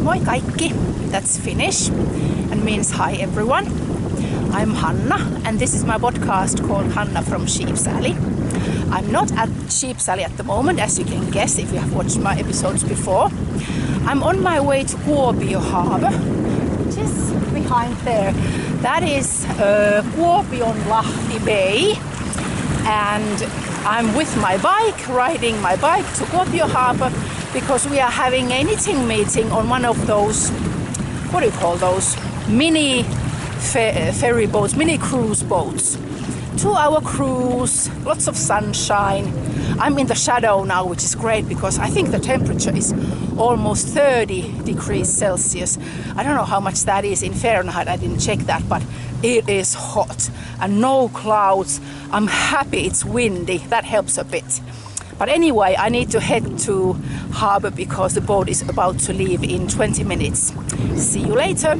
Moi kaikki, that's Finnish and means hi everyone. I'm Hanna and this is my podcast called Hanna from Sheep's Alley. I'm not at Sheep's Alley at the moment, as you can guess if you have watched my episodes before. I'm on my way to Kuopio Harbour, which is behind there. That is Kuopionlahti Bay, and I'm with my bike, riding my bike to Kuopio Harbour because we are having a knitting meeting on one of those, what do you call those, mini ferry boats, mini cruise boats. 2-hour cruise, lots of sunshine. I'm in the shadow now, which is great because I think the temperature is almost 30 degrees Celsius. I don't know how much that is in Fahrenheit, I didn't check that, but it is hot and no clouds. I'm happy it's windy, that helps a bit. But anyway, I need to head to harbour because the boat is about to leave in 20 minutes. See you later.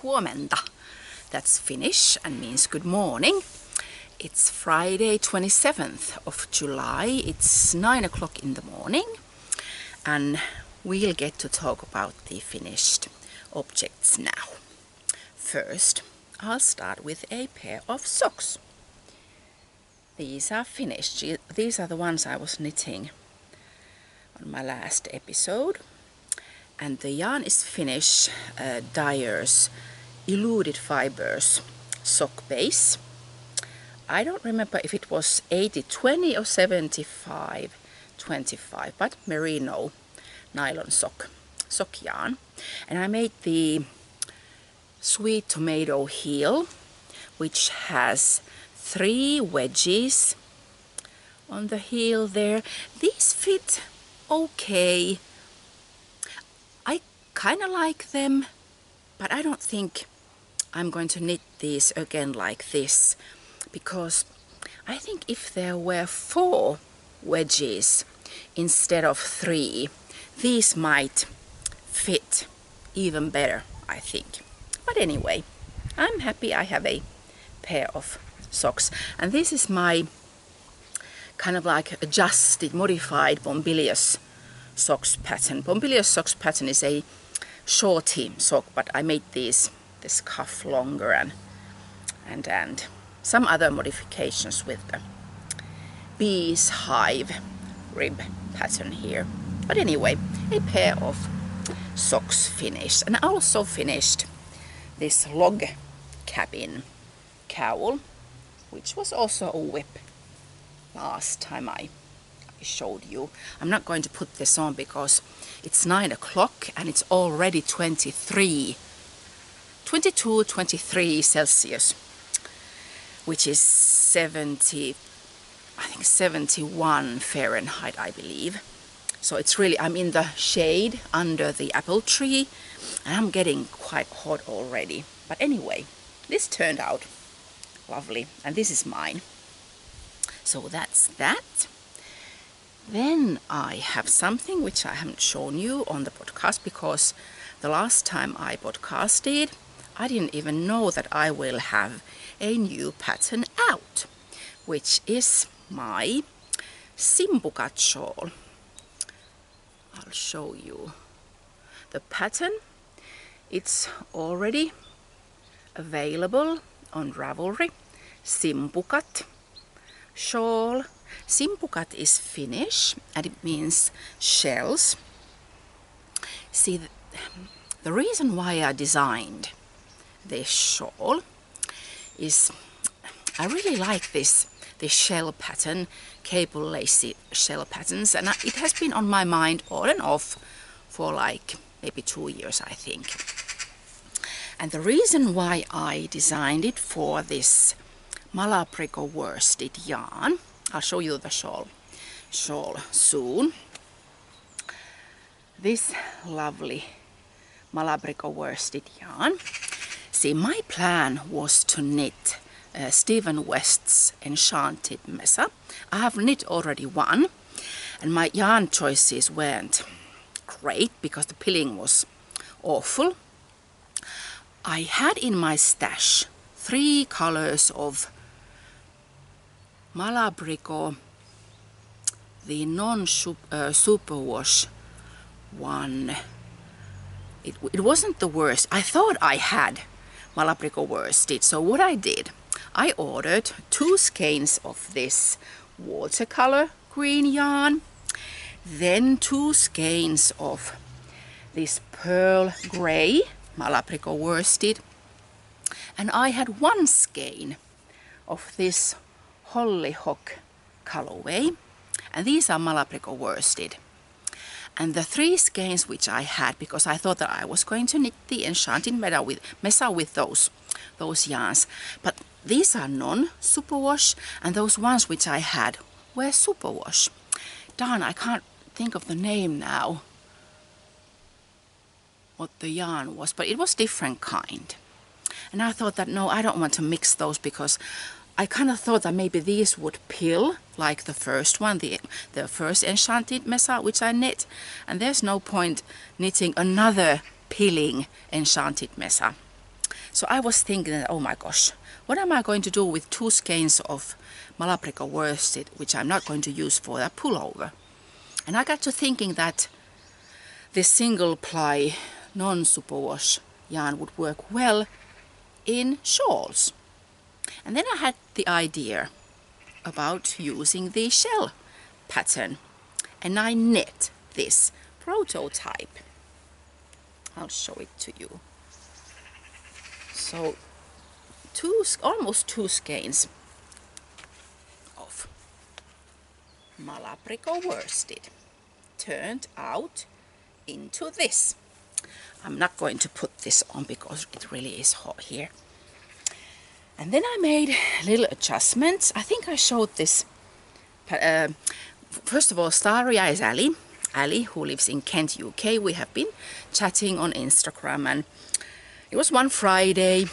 Huomenta. That's Finnish and means good morning. It's Friday 27th of July. It's 9 o'clock in the morning and we'll get to talk about the finished objects now. First, I'll start with a pair of socks. These are finished. These are the ones I was knitting on my last episode. And the yarn is Finnish Dyer's Eluded Fibers sock base. I don't remember if it was 80-20 or 75-25, but merino nylon sock. sock yarn, and I made the sweet tomato heel, which has 3 wedges on the heel there. These fit okay. I kind of like them, but I don't think I'm going to knit these again like this, because I think if there were 4 wedges instead of 3, these might fit even better, I think. But anyway, I'm happy I have a pair of socks, and this is my kind of like adjusted, modified Bombilius socks pattern. Bombilius socks pattern is a shorty sock, but I made this cuff longer and some other modifications with the bees hive rib pattern here. But anyway, a pair of socks finished, and I also finished this log cabin cowl, which was also a whip last time I showed you. I'm not going to put this on because it's 9 o'clock and it's already 22, 23 Celsius, which is 71 Fahrenheit, I believe. So it's really, I'm in the shade under the apple tree and I'm getting quite hot already. But anyway, this turned out lovely, and this is mine. So that's that. Then I have something which I haven't shown you on the podcast, because the last time I podcasted, I didn't even know that I will have a new pattern out, which is my Simpukat shawl. I'll show you the pattern. It's already available on Ravelry. Simpukat shawl. Simpukat is Finnish and it means shells. See, the reason why I designed this shawl is I really like this shell pattern, cable lacy shell patterns, and it has been on my mind on and off for like maybe 2 years, I think. And the reason why I designed it for this Malabrigo worsted yarn, I'll show you the shawl soon. This lovely Malabrigo worsted yarn. See, my plan was to knit Stephen West's Enchanted Mesa. I have knit already one, and my yarn choices weren't great because the pilling was awful. I had in my stash 3 colors of Malabrigo, the non-superwash one. It wasn't the worst. I thought I had Malabrigo worsted, so what I did, I ordered 2 skeins of this watercolor green yarn, then 2 skeins of this pearl gray Malabrigo worsted, and I had 1 skein of this hollyhock colorway, and these are Malabrigo worsted. And the 3 skeins which I had, because I thought that I was going to knit the Enchanted Mesa with those yarns, but these are non-superwash, and those ones which I had were superwash. Darn, I can't think of the name now, what the yarn was, but it was different kind. And I thought that no, I don't want to mix those, because I kind of thought that maybe these would pill like the first one, the first Enchanted Mesa which I knit, and there's no point knitting another pilling Enchanted Mesa. So I was thinking that, oh my gosh, what am I going to do with 2 skeins of Malabrigo worsted which I'm not going to use for that pullover? And I got to thinking that this single ply non-superwash yarn would work well in shawls. And then I had the idea about using the shell pattern, and I knit this prototype. I'll show it to you. So almost 2 skeins of Malabrigo worsted. Turned out into this. I'm not going to put this on because it really is hot here. And then I made little adjustments. I think I showed this. First of all, Staria is Ali, who lives in Kent, UK. We have been chatting on Instagram, and it was one Friday,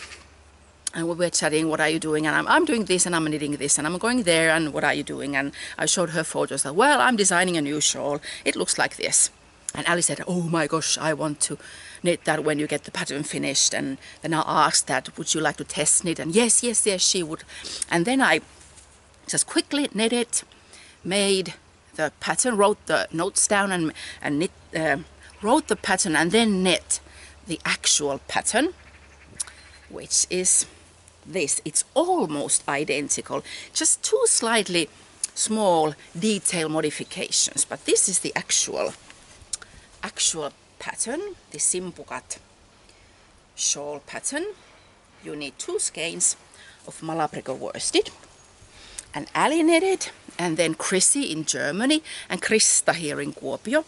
and we were chatting, what are you doing? And I'm doing this, and I'm knitting this, and I'm going there, and what are you doing? And I showed her photos that, well, I'm designing a new shawl. It looks like this. And Ali said, oh my gosh, I want to knit that when you get the pattern finished. And then I asked that, would you like to test knit? And yes, she would. And then I just quickly knit it, made the pattern, wrote the notes down and knit, wrote the pattern, and then knit the actual pattern, which is this. It's almost identical, just two slightly small detail modifications, but this is the actual pattern, the Simpukat shawl pattern. You need 2 skeins of Malabrigo worsted, and Ali knitted, and then Chrissy in Germany and Krista here in Kuopio.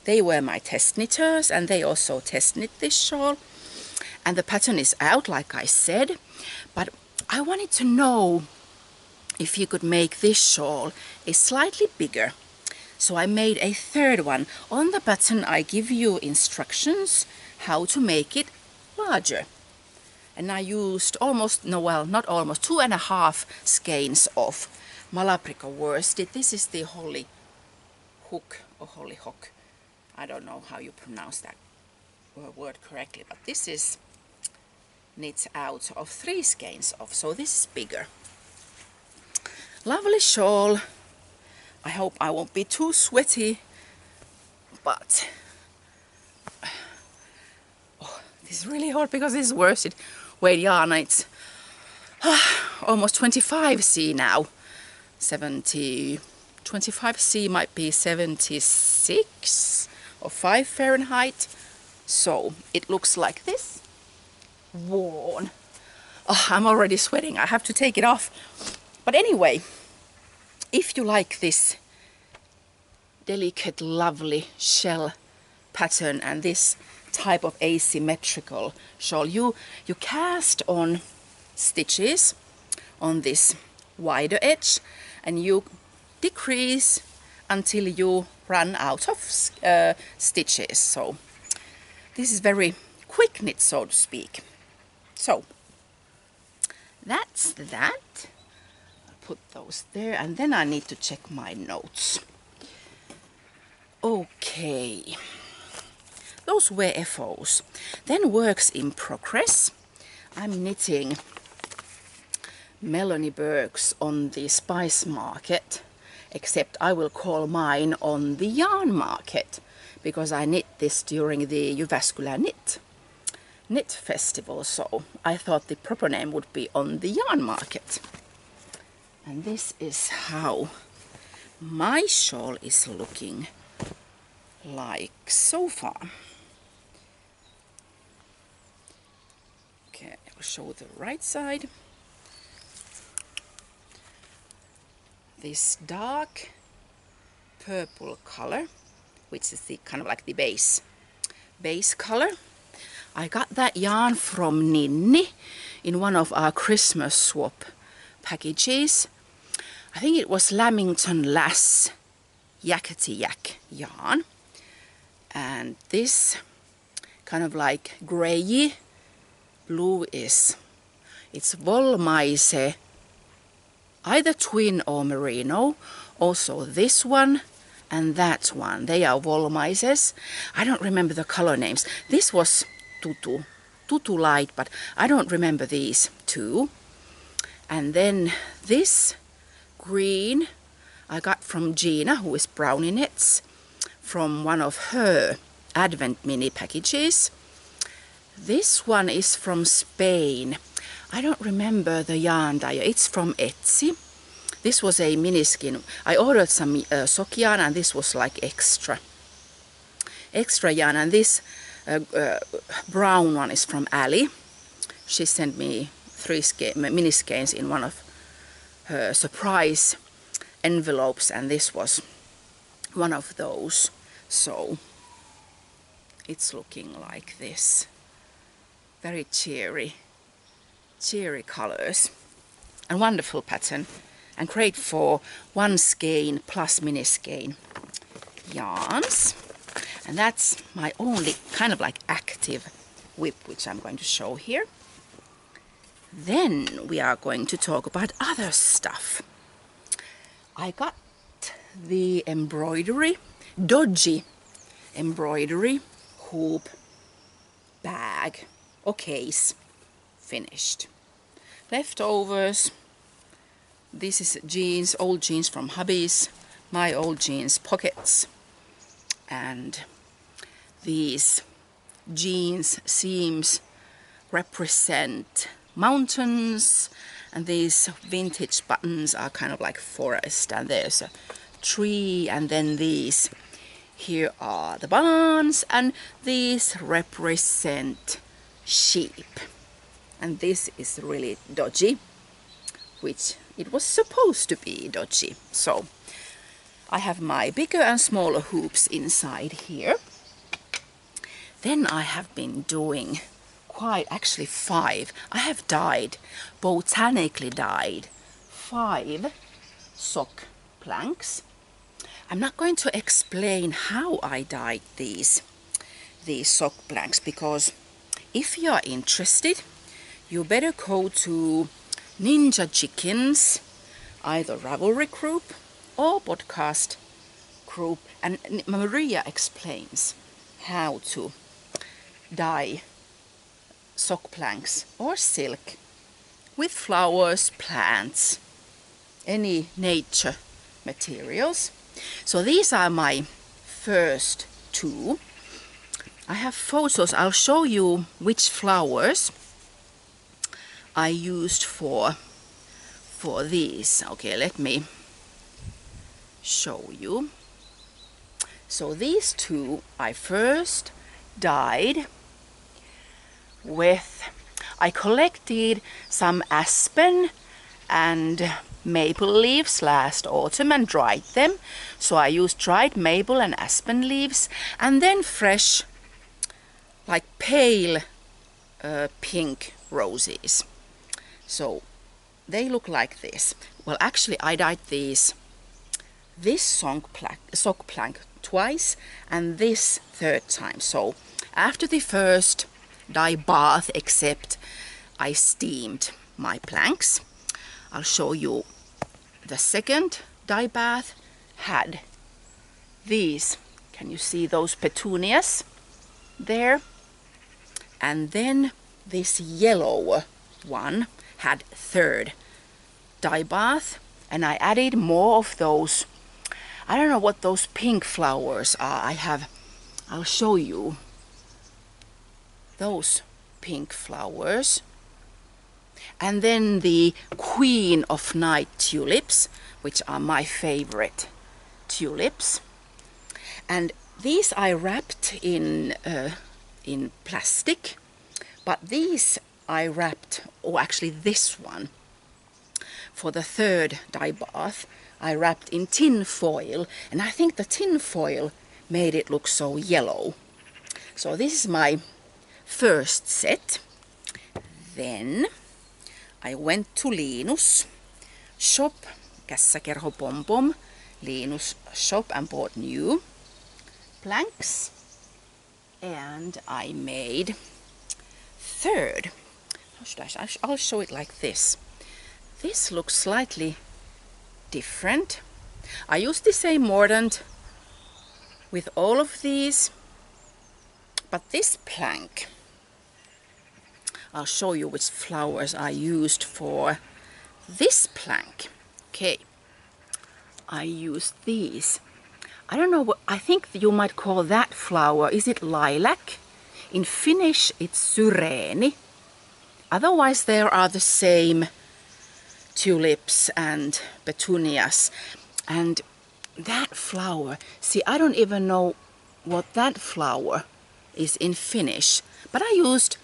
They were my test knitters, and they also test knit this shawl. And the pattern is out, like I said, but I wanted to know if you could make this shawl a slightly bigger. So I made a third one. On the pattern I give you instructions how to make it larger. And I used almost, no, well, not almost, 2.5 skeins of Malabrigo worsted. This is the holly hook or hollyhock. I don't know how you pronounce that word correctly, but this is knit out of 3 skeins of, so this is bigger. Lovely shawl. I hope I won't be too sweaty, but oh, this is really hot because this is worsted. Wait, Jana, it's almost 25 C now. 25 C might be 76 or 5 Fahrenheit. So it looks like this. Worn. Oh, I'm already sweating. I have to take it off. But anyway, if you like this delicate, lovely shell pattern and this type of asymmetrical shawl, you cast on stitches on this wider edge, and you decrease until you run out of stitches. So this is very quick knit, so to speak. So that's that. Put those there, and then I need to check my notes. Okay, those were FOs. Then works in progress. I'm knitting Melanie Burke's on the Spice Market, except I will call mine on the Yarn Market, because I knit this during the Jyväskylä knit festival, so I thought the proper name would be on the Yarn Market. And this is how my shawl is looking like so far. Okay, I'll show the right side. This dark purple color, which is the kind of like the base color. I got that yarn from Ninni in one of our Christmas swap packages. I think it was Lamington Lass Yakety Yak yarn, and this kind of like grey blue it's Wollmeise, either twin or merino. Also this one and that one, they are Wollmeises. I don't remember the color names. This was Tutu light, but I don't remember these two. And then this green I got from Gina, who is Brownie Knits, from one of her Advent mini packages. This one is from Spain. I don't remember the yarn dye. It's from Etsy. This was a mini skin. I ordered some sock yarn, and this was like extra yarn. And this brown one is from Ali. She sent me 3 mini skeins in one of her surprise envelopes, and this was one of those. So it's looking like this. Very cheery colors and wonderful pattern, and great for one skein plus mini skein yarns. And that's my only kind of like active whip, which I'm going to show here. Then we are going to talk about other stuff. I got the embroidery, dodgy embroidery hoop bag or case finished. Leftovers. This is jeans, old jeans from hubbies, my old jeans pockets, and these jeans seams represent mountains, and these vintage buttons are kind of like forest, and there's a tree, and then these here are the barns, and these represent sheep. And this is really dodgy, which it was supposed to be dodgy. So I have my bigger and smaller hoops inside here. Then I have been doing actually 5. I have botanically dyed 5 sock planks. I'm not going to explain how I dyed these sock planks, because if you are interested, you better go to Ninja Chicken's either Ravelry group or podcast group, and Maria explains how to dye sock planks or silk with flowers, plants, any nature materials. So these are my first 2. I have photos. I'll show you which flowers I used for these. Okay, let me show you. So these 2 I first dyed with, I collected some aspen and maple leaves last autumn and dried them. So I used dried maple and aspen leaves, and then fresh, like pale pink roses. So they look like this. Well, actually I dyed this sock plank twice and this 3rd time. So after the first dye bath, except I steamed my planks, I'll show you the 2nd dye bath had these. Can you see those petunias there? And then this yellow one had 3rd dye bath, and I added more of those. I don't know what those pink flowers are. I'll show you those pink flowers. And then the Queen of Night tulips, which are my favorite tulips. And these I wrapped in plastic, but these I wrapped, or actually this one, for the 3rd dye bath, I wrapped in tin foil, and I think the tin foil made it look so yellow. So this is my first set. Then I went to Linus shop, Kässäkerho Pompom, Linus shop, and bought new planks, and I made 3rd. How should I'll show it like this. This looks slightly different. I used the same mordant with all of these, but this plank, I'll show you which flowers I used for this plank. Okay, I used these. I don't know what, I think you might call that flower, is it lilac? In Finnish it's syreeni. Otherwise there are the same tulips and petunias. And that flower, see, I don't even know what that flower is in Finnish, but I used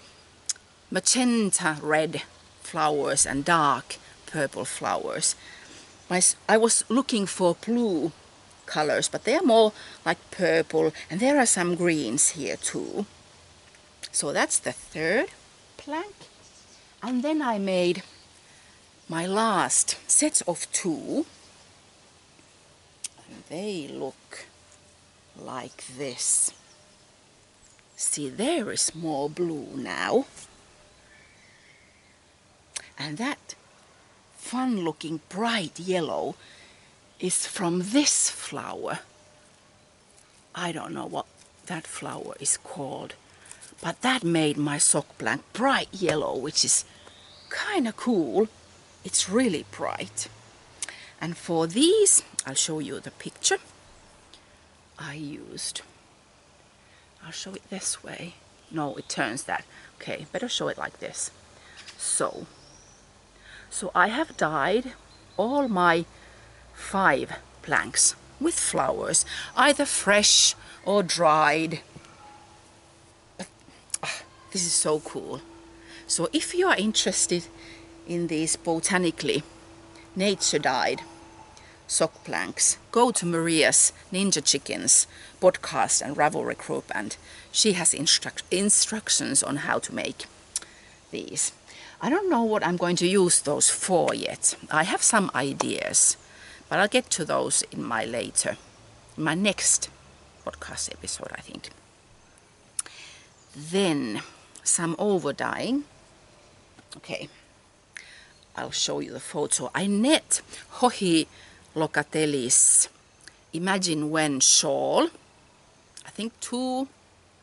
magenta red flowers and dark purple flowers. I was looking for blue colors, but they are more like purple, and there are some greens here too. So that's the third plank. And then I made my last set of 2. And they look like this. See, there is more blue now. And that fun looking bright yellow is from this flower. I don't know what that flower is called, but that made my sock plank bright yellow, which is kind of cool. It's really bright. And for these, I'll show you the picture I'll show it this way. No, it turns that. Okay, better show it like this. So I have dyed all my 5 planks with flowers, either fresh or dried. But, this is so cool. So if you are interested in these botanically nature dyed sock planks, go to Maria's Ninja Chickens podcast and Ravelry group, and she has instructions on how to make these. I don't know what I'm going to use those for yet. I have some ideas, but I'll get to those in my next podcast episode, I think. Then some over dyeing. Okay, I'll show you the photo. I knit Hohi Locatelli's Imagine When shawl, I think 2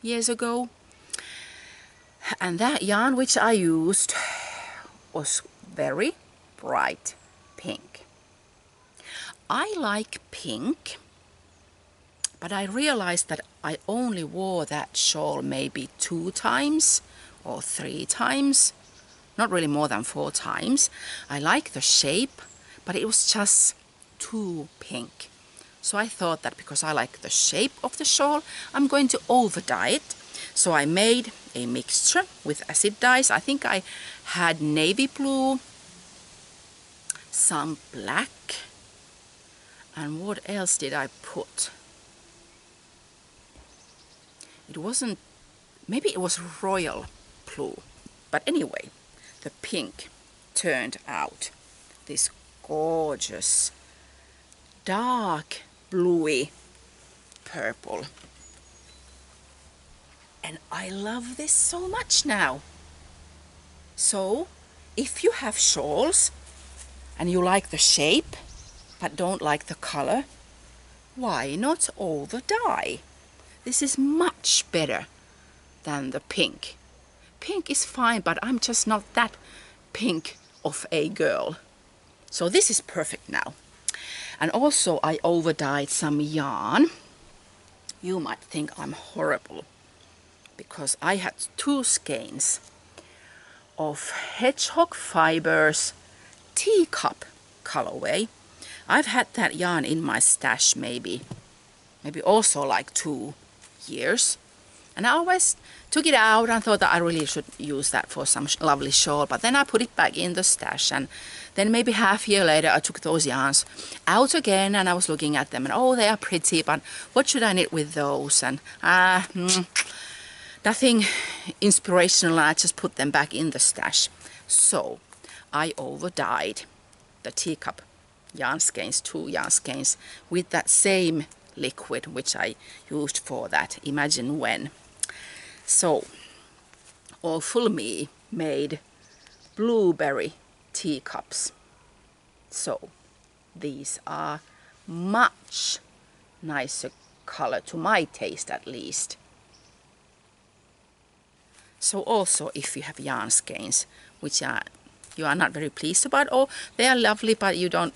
years ago. And that yarn which I used was very bright pink. I like pink, but I realized that I only wore that shawl maybe 2 times or 3 times, not really more than 4 times. I like the shape, but it was just too pink. So I thought that because I like the shape of the shawl, I'm going to over dye it. So I made a mixture with acid dyes. I think I had navy blue, some black, and what else did I put? It wasn't, maybe it was royal blue. But anyway, the pink turned out this gorgeous dark bluey purple. And I love this so much now. So if you have shawls and you like the shape but don't like the color, why not over dye? This is much better than the pink. Pink is fine, but I'm just not that pink of a girl. So this is perfect now. And also I over dyed some yarn. You might think I'm horrible, because I had 2 skeins of Hedgehog Fibers teacup colorway. I've had that yarn in my stash maybe also like 2 years. And I always took it out and thought that I really should use that for some lovely shawl. But then I put it back in the stash, and then maybe half a year later I took those yarns out again, and I was looking at them and oh, they are pretty, but what should I knit with those? And nothing inspirational. I just put them back in the stash. So I over dyed the teacup yarn skeins, 2 yarn skeins, with that same liquid which I used for that Imagine When. So Awful Me made blueberry teacups. So these are much nicer color, to my taste at least. So also if you have yarn skeins which you are not very pleased about, or they are lovely but you don't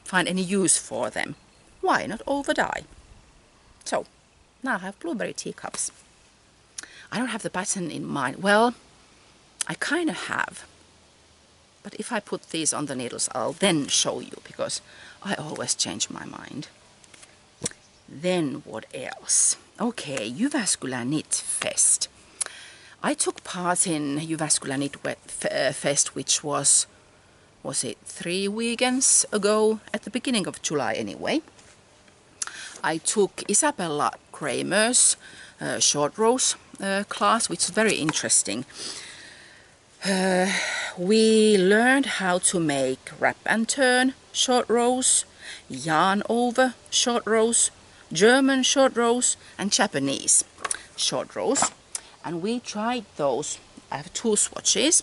find any use for them, why not over dye? So now I have blueberry teacups. I don't have the pattern in mind. Well, I kind of have, but if I put these on the needles I'll then show you, because I always change my mind. Then what else? Okay, Jyväskylä Knit Fest. I took part in Jyväskylä Knit Fest, which was it 3 weekends ago, at the beginning of July anyway. I took Isabella Kramer's short rows class, which is very interesting. We learned how to make wrap and turn short rows, yarn over short rows, German short rows and Japanese short rows. And we tried those. I have 2 swatches.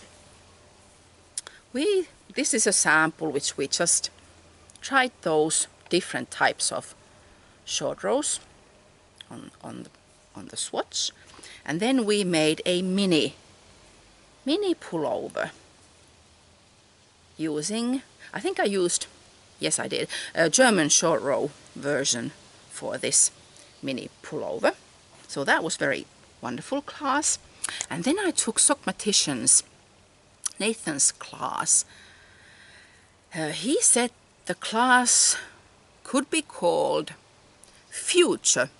This is a sample which we just tried those different types of short rows on the swatch. And then we made a mini pullover using, I think I used, yes I did, a German short row version for this mini pullover. So that was very wonderful class. And then I took Sockmatician's Nathan's class. He said the class could be called Future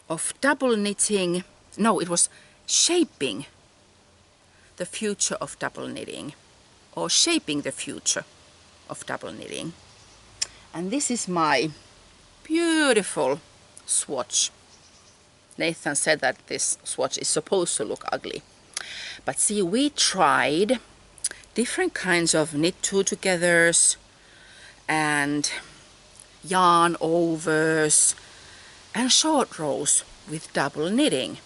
of Double Knitting. No, it was Shaping the Future of Double Knitting, or Shaping the Future of Double Knitting. And this is my beautiful swatch. Nathan said that this swatch is supposed to look ugly. But see, we tried different kinds of knit two-togethers and yarn overs and short rows with double knitting,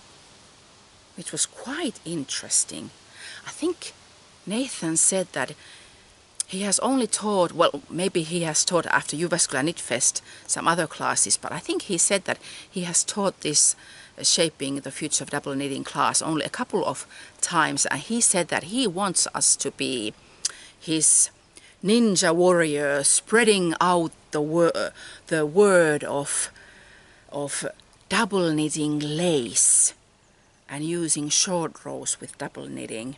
which was quite interesting. I think Nathan said that he has only taught, well, maybe he has taught after Jyväskylä Knit Fest some other classes, but I think he said that he has taught this Shaping the Future of Double Knitting class only a couple of times, and he said that he wants us to be his ninja warrior, spreading out the word of double knitting lace and using short rows with double knitting.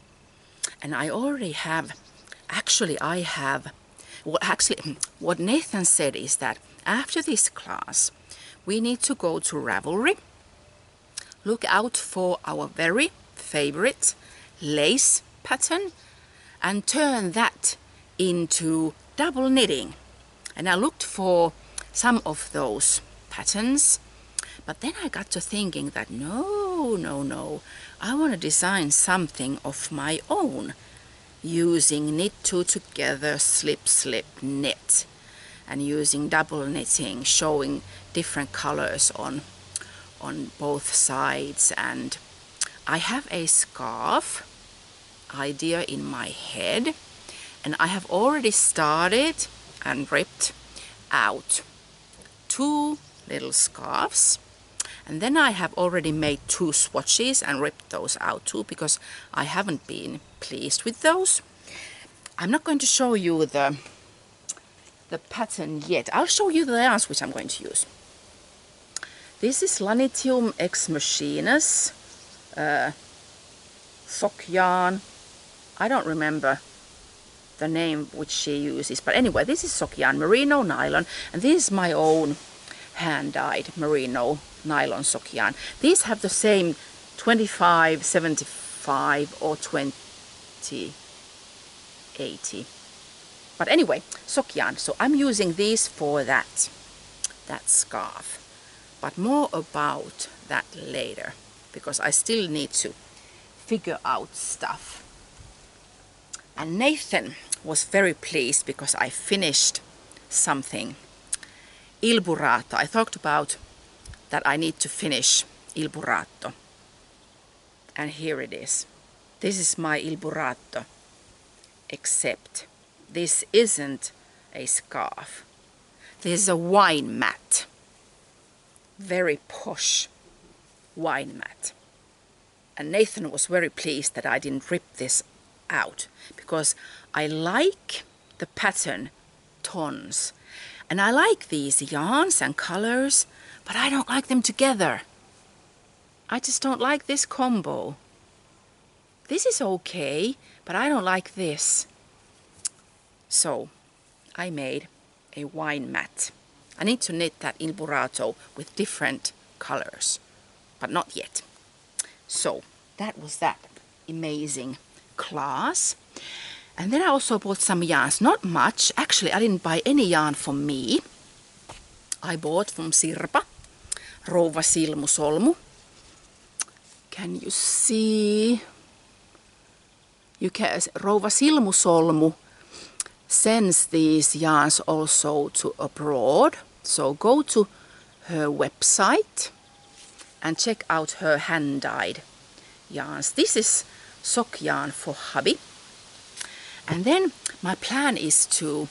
And I already have, what Nathan said is that after this class we need to go to Ravelry, look out for our very favorite lace pattern and turn that into double knitting. And I looked for some of those patterns, but then I got to thinking that no, I want to design something of my own using knit two together, slip knit, and using double knitting, showing different colors on both sides. And I have a scarf idea in my head, and I have already started and ripped out 2 little scarves, and then I have already made 2 swatches and ripped those out too, because I haven't been pleased with those. I'm not going to show you the pattern yet. I'll show you the yarns which I'm going to use. This is Lanitium Ex Machina's sock yarn. I don't remember the name which she uses, but anyway, this is sock yarn, merino nylon, and this is my own hand-dyed merino nylon sock yarn. These have the same 25, 75 or 20, 80. But anyway, sock yarn. So I'm using these for that scarf. But more about that later, because I still need to figure out stuff. And Nathan was very pleased because I finished something. Il Burato. I talked about that I need to finish Il Burato. And here it is. This is my Il Burato. Except this isn't a scarf. This is a wine mat. Very posh wine mat. And Nathan was very pleased that I didn't rip this out, because I like the pattern tones and I like these yarns and colors, but I don't like them together. I just don't like this combo. This is okay, but I don't like this. So I made a wine mat. I need to knit that Il Burato with different colors, but not yet. So that was that amazing class. And then I also bought some yarns, not much. Actually, I didn't buy any yarn for me. I bought from Sirpa, Rouva Silmusolmu. Can you see? Rouva Silmusolmu sends these yarns also to abroad. So go to her website and check out her hand-dyed yarns. This is sock yarn for hubby. And then my plan is to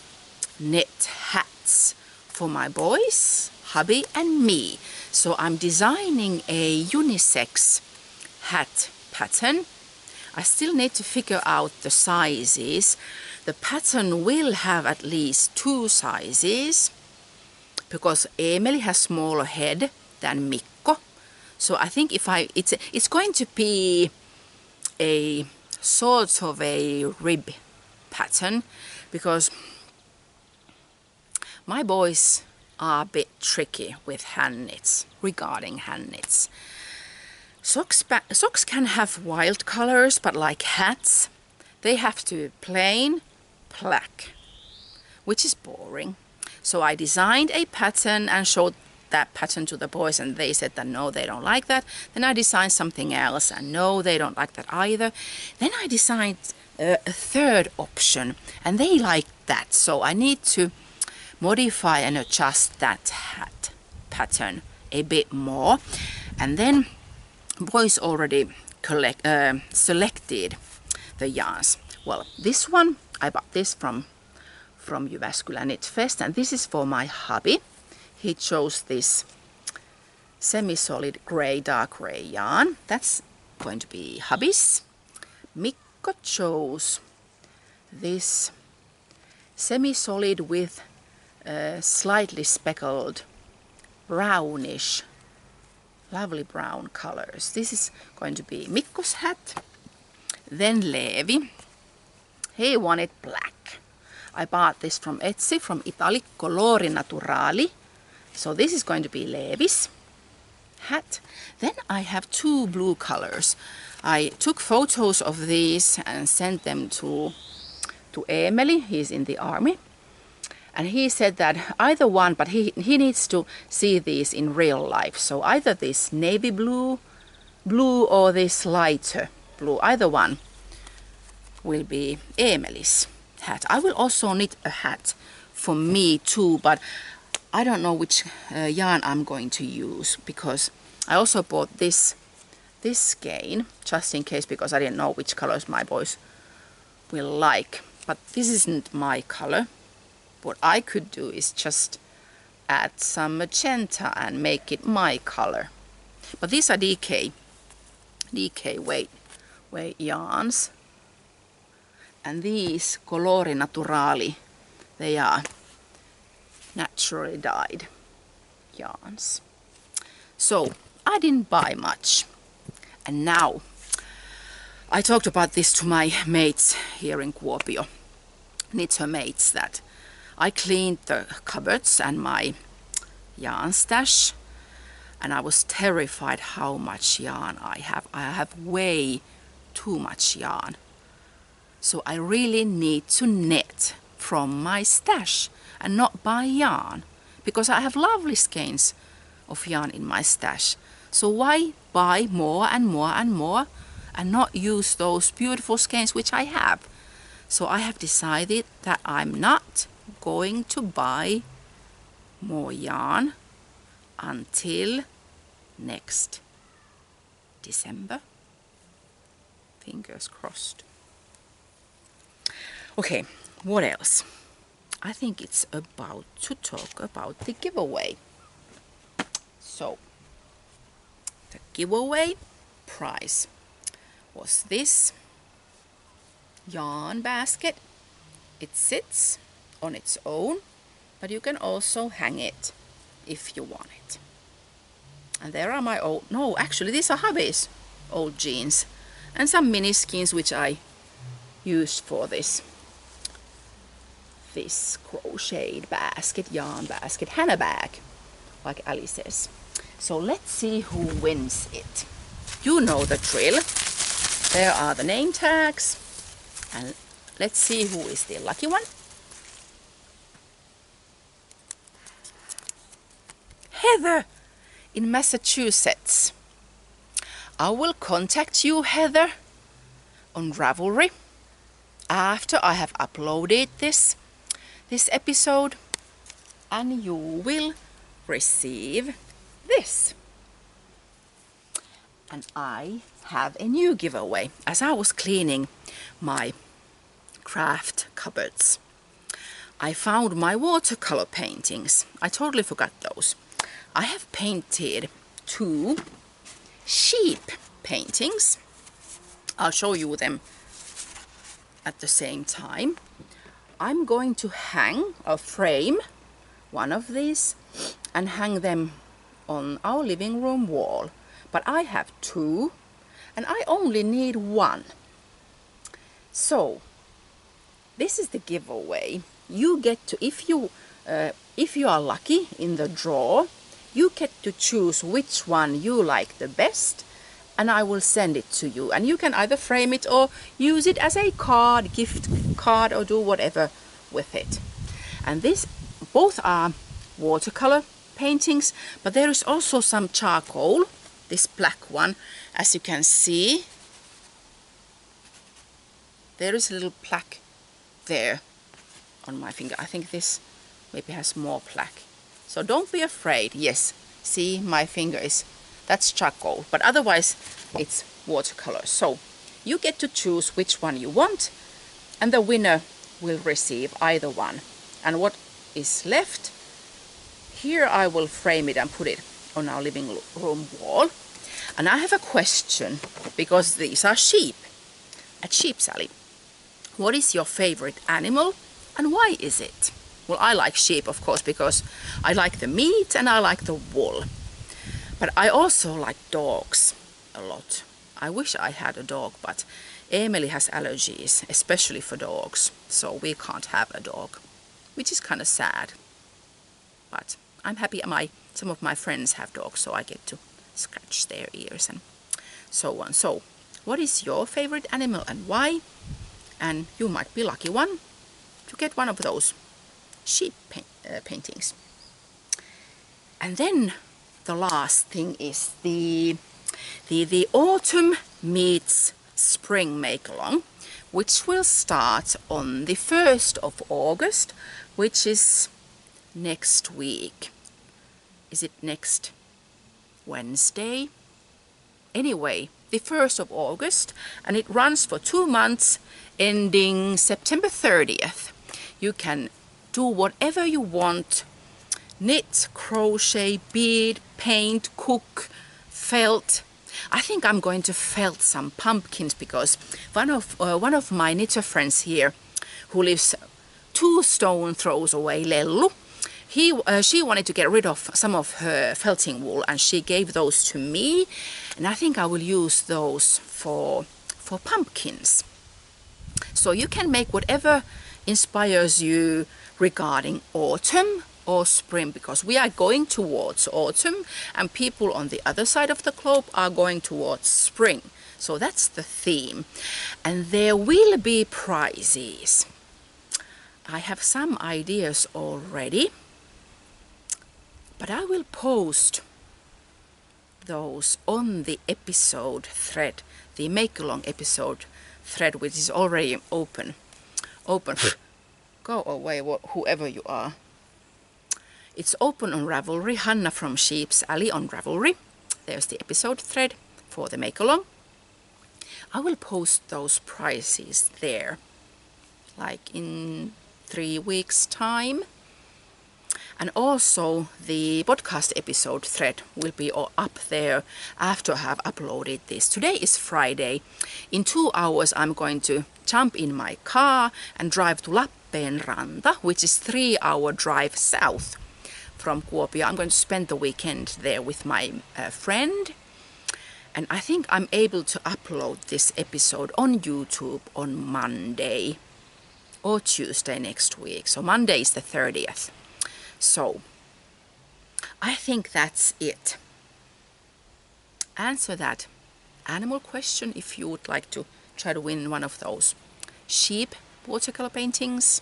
knit hats for my boys, hubby and me. So I'm designing a unisex hat pattern. I still need to figure out the sizes. The pattern will have at least 2 sizes because Emeli has smaller head than Mikko. So I think it's going to be a sort of a rib pattern because my boys are a bit tricky with hand knits, regarding hand knits. Socks can have wild colors, but like hats, they have to be plain black, which is boring. So I designed a pattern and showed that pattern to the boys, and they said that no, they don't like that. Then I designed something else, and no, they don't like that either. Then I designed a third option, and they like that. So I need to modify and adjust that hat pattern a bit more. And then boys already selected the yarns. Well, this one, I bought this from Jyväskylä Knit Fest, and this is for my hubby. He chose this semi-solid grey, dark grey yarn. That's going to be hubby's. Mikko chose this semi-solid with slightly speckled brownish, lovely brown colors. This is going to be Mikko's hat. Then Levi, he wanted black. I bought this from Etsy, from Italy, Colori Naturali. So this is going to be Levi's hat. Then I have 2 blue colors. I took photos of these and sent them to Emeli. He's in the army. And he said that either one, but he needs to see these in real life. So either this navy blue or this lighter blue, either one will be Emeli's hat. I will also knit a hat for me too, but I don't know which yarn I'm going to use, because I also bought this skein just in case, because I didn't know which colors my boys will like. But this isn't my color. What I could do is just add some magenta and make it my color. But these are DK weight yarns. And these Colori Naturali, they are naturally dyed yarns. So I didn't buy much. And now I talked about this to my mates here in Kuopio, knitter mates, that I cleaned the cupboards and my yarn stash, and I was terrified how much yarn I have. I have way too much yarn. So I really need to knit from my stash and not buy yarn, because I have lovely skeins of yarn in my stash. So why buy more and more and more and not use those beautiful skeins which I have? So I have decided that I'm not going to buy more yarn until next December. Fingers crossed. Okay, what else? I think it's about to talk about the giveaway. So, the giveaway prize was this yarn basket. It sits on its own, but you can also hang it if you want it. And there are my old, no, actually these are hubby's old jeans and some mini skins which I used for this crocheted basket, yarn basket, Hanna bag, like Ali says. So let's see who wins it. You know the drill. There are the name tags, and let's see who is the lucky one. Heather in Massachusetts. I will contact you, Heather, on Ravelry after I have uploaded this episode, and you will receive this. And I have a new giveaway. As I was cleaning my craft cupboards, I found my watercolor paintings. I totally forgot those. I have painted 2 sheep paintings. I'll show you them at the same time. I'm going to hang or frame one of these and hang them on our living room wall. But I have 2 and I only need 1. So this is the giveaway. You get to, if you are lucky in the draw, you get to choose which one you like the best, and I will send it to you. And you can either frame it or use it as a card, gift card, or do whatever with it. And both are watercolor paintings, but there is also some charcoal. This black one, as you can see, there is a little plaque there on my finger. I think this maybe has more plaque. So don't be afraid. Yes, see, my finger that's charcoal, but otherwise it's watercolor. So you get to choose which one you want, and the winner will receive either one. And what is left, here I will frame it and put it on our living room wall. And I have a question, because these are sheep at Sheep's Alley. What is your favorite animal and why is it? Well, I like sheep, of course, because I like the meat and I like the wool. But I also like dogs a lot. I wish I had a dog, but Emily has allergies, especially for dogs. So we can't have a dog, which is kind of sad. But I'm happy some of my friends have dogs, so I get to scratch their ears and so on. So what is your favorite animal and why? And you might be lucky one to get one of those sheep paintings. And then the last thing is the autumn meets spring make-along, which will start on the 1st of August, which is next week. Is it next Wednesday? Anyway, the 1st of August, and it runs for 2 months ending September 30th. You can do whatever you want: knit, crochet, bead, paint, cook, felt. I think I'm going to felt some pumpkins, because one of my knitter friends here, who lives 2 stone throws away, Lellu, she wanted to get rid of some of her felting wool, and she gave those to me, and I think I will use those for pumpkins. So you can make whatever inspires you regarding autumn or spring, because we are going towards autumn and people on the other side of the globe are going towards spring. So that's the theme, and there will be prizes. I have some ideas already, but I will post those on the episode thread, the make-along episode thread, which is already open. Go away, whoever you are. It's open on Ravelry, Hanna from Sheep's Alley on Ravelry. There's the episode thread for the make-along. I will post those prizes there, like in 3 weeks' time. And also the podcast episode thread will be up there after I have uploaded this. Today is Friday. In 2 hours I'm going to jump in my car and drive to Lappeenranta, which is 3-hour drive south from Kuopio. I'm going to spend the weekend there with my friend. And I think I'm able to upload this episode on YouTube on Monday or Tuesday next week. So Monday is the 30th. So I think that's it. Answer that animal question if you would like to try to win one of those sheep watercolor paintings.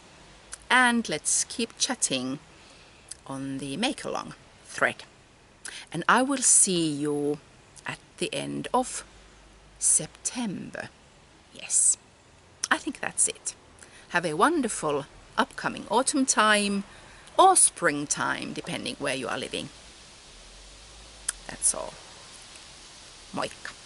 And let's keep chatting on the make-along thread. And I will see you at the end of September. Yes, I think that's it. Have a wonderful upcoming autumn time or springtime, depending where you are living. That's all. Moikka!